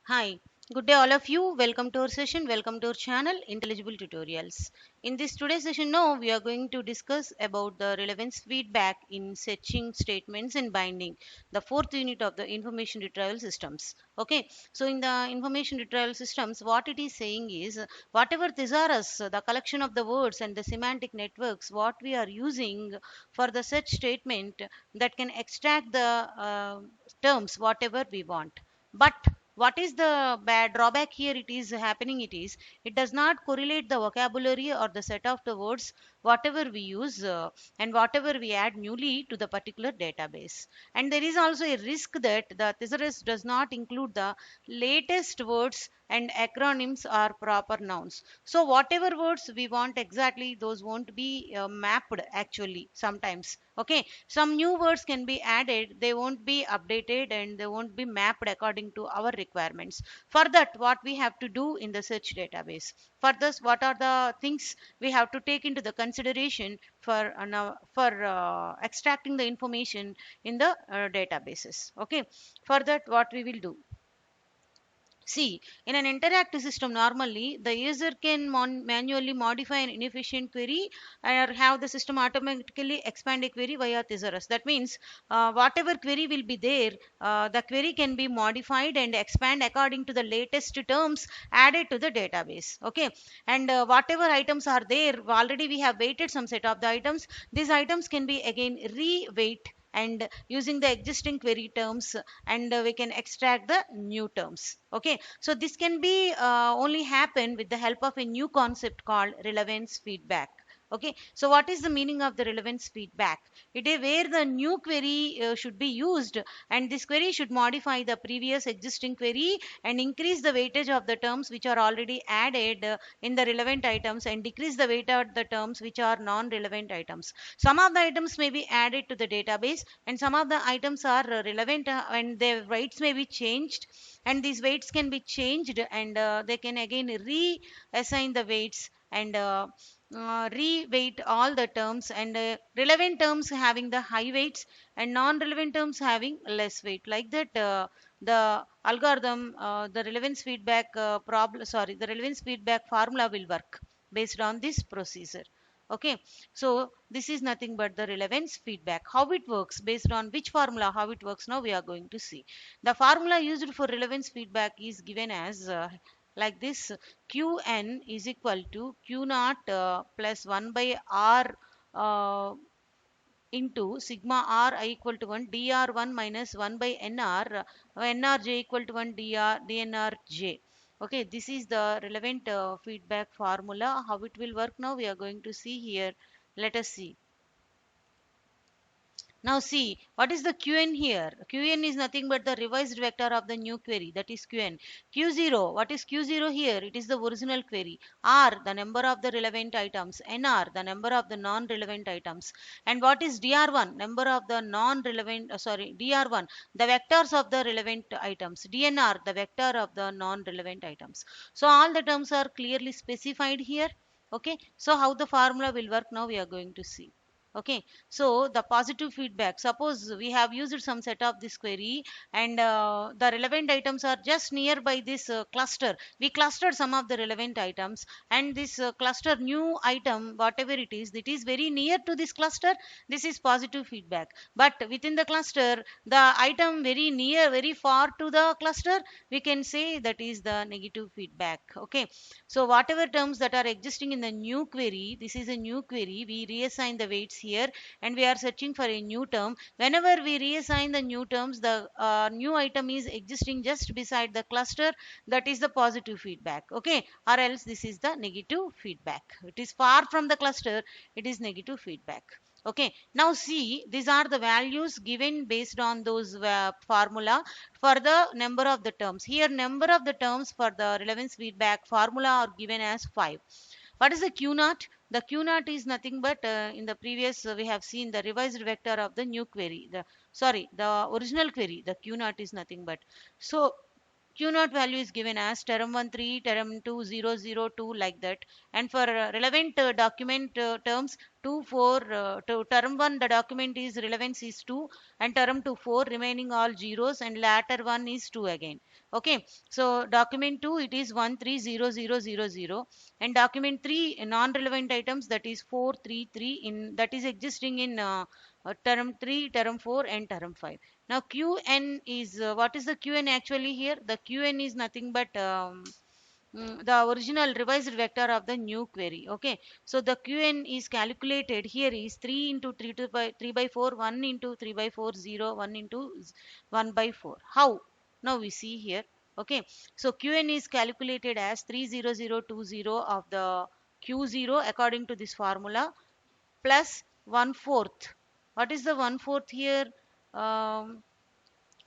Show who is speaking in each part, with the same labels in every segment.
Speaker 1: Hi, good day all of you. Welcome to our session. Welcome to our channel Intelligible Tutorials. In this today's session now we are going to discuss about the relevance feedback in searching statements and binding, the fourth unit of the information retrieval systems. Okay, so in the information retrieval systems what it is saying is whatever thesaurus, the collection of the words and the semantic networks what we are using for the search statement that can extract the terms whatever we want. But what is the bad drawback here it is happening it is it does not correlate the vocabulary or the set of the words whatever we use and whatever we add newly to the particular database. And there is also a risk that the thesaurus does not include the latest words and acronyms or proper nouns. So whatever words we want exactly those won't be mapped actually sometimes. Okay, some new words can be added, they won't be updated and they won't be mapped according to our requirements. For that what we have to do in the search database, for this what are the things we have to take into the consideration for extracting the information in the databases. Okay, for that what we will do. See, in an interactive system, normally the user can manually modify an inefficient query or have the system automatically expand a query via thesaurus. That means whatever query will be there, the query can be modified and expand according to the latest terms added to the database. Okay, and whatever items are there, already we have weighted some set of the items. These items can be again re-weight and using the existing query terms and we can extract the new terms. Okay, so this can be only happen with the help of a new concept called relevance feedback. Okay, so what is the meaning of the relevance feedback? It is where the new query should be used and this query should modify the previous existing query and increase the weightage of the terms which are already added in the relevant items and decrease the weight of the terms which are non-relevant items. Some of the items may be added to the database and some of the items are relevant and their weights may be changed, and these weights can be changed and they can again reassign the weights and re-weight all the terms and relevant terms having the high weights and non-relevant terms having less weight. Like that the algorithm, the relevance feedback problem sorry the relevance feedback formula will work based on this procedure. Okay, so this is nothing but the relevance feedback. How it works, based on which formula, how it works, now we are going to see. The formula used for relevance feedback is given as like this: qn is equal to q naught plus 1 by r uh, into sigma r I equal to 1 dr1 minus 1 by nr nrj equal to 1 dnrj. Okay, this is the relevant feedback formula. How it will work now we are going to see here. Let us see. Now see, what is the Qn here? Qn is nothing but the revised vector of the new query, that is Qn. Q0, what is Q0 here? It is the original query. R, the number of the relevant items. Nr, the number of the non-relevant items. And what is Dr1? Number of the non-relevant, Dr1, the vectors of the relevant items. DNR, the vector of the non-relevant items. So all the terms are clearly specified here. Okay, so how the formula will work now we are going to see. Okay, so the positive feedback, suppose we have used some set of this query and the relevant items are just nearby this cluster. We clustered some of the relevant items and this cluster new item whatever it is very near to this cluster. This is positive feedback. But within the cluster the item very near, very far to the cluster, we can say that is the negative feedback. Okay, so whatever terms that are existing in the new query, this is a new query, we reassign the weights here and we are searching for a new term. Whenever we reassign the new terms, the new item is existing just beside the cluster, that is the positive feedback. Okay, or else this is the negative feedback. It is far from the cluster, it is negative feedback. Okay, now see, these are the values given based on those formula for the number of the terms. Here number of the terms for the relevance feedback formula are given as 5. What is the q naught? The q naught is nothing but in the previous we have seen the revised vector of the new query, the original query. The q naught is nothing but, so Q naught value is given as term 1 3, term 2 0 0 2, like that. And for relevant document terms 2 4, to term 1 the document is relevance is 2, and term 2 4, remaining all zeros, and latter one is 2 again. Okay, so document 2 it is 1 3 0 0 0 0, and document 3 non-relevant items, that is 4 3 3, in that is existing in term 3, term 4, and term 5. Now Qn is what is the Qn actually here? The Qn is nothing but the original revised vector of the new query. Okay, so the Qn is calculated here is 3 into 3 to by 3 by 4, 1 into 3 by 4 0, 1 into 1 by 4. How? Now we see here. Okay, so Qn is calculated as 30020 of the Q0 according to this formula, plus 1/4. What is the 1/4 here? Um,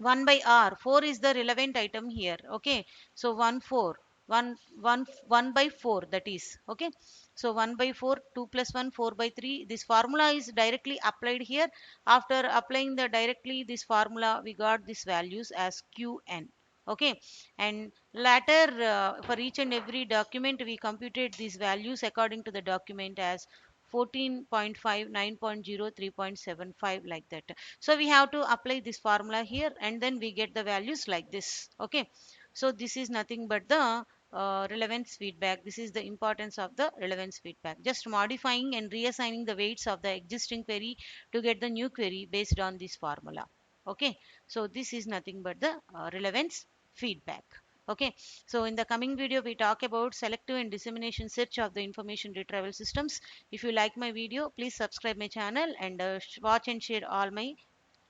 Speaker 1: 1 by r, 4 is the relevant item here. Okay, so 1 4, 1 by 4, that is. Okay, so 1 by 4, 2 plus 1, 4 by 3. This formula is directly applied here. After applying the directly this formula, we got these values as Qn. Okay, and later for each and every document we computed these values according to the document as 14.5, 9.0, 3.75, like that. So we have to apply this formula here, and then we get the values like this. Okay, so this is nothing but the relevance feedback. This is the importance of the relevance feedback, just modifying and reassigning the weights of the existing query to get the new query based on this formula. Okay, so this is nothing but the relevance feedback. Okay, so in the coming video we talk about selective and dissemination search of the information retrieval systems. If you like my video, please subscribe my channel and watch and share all my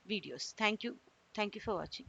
Speaker 1: videos. Thank you. Thank you for watching.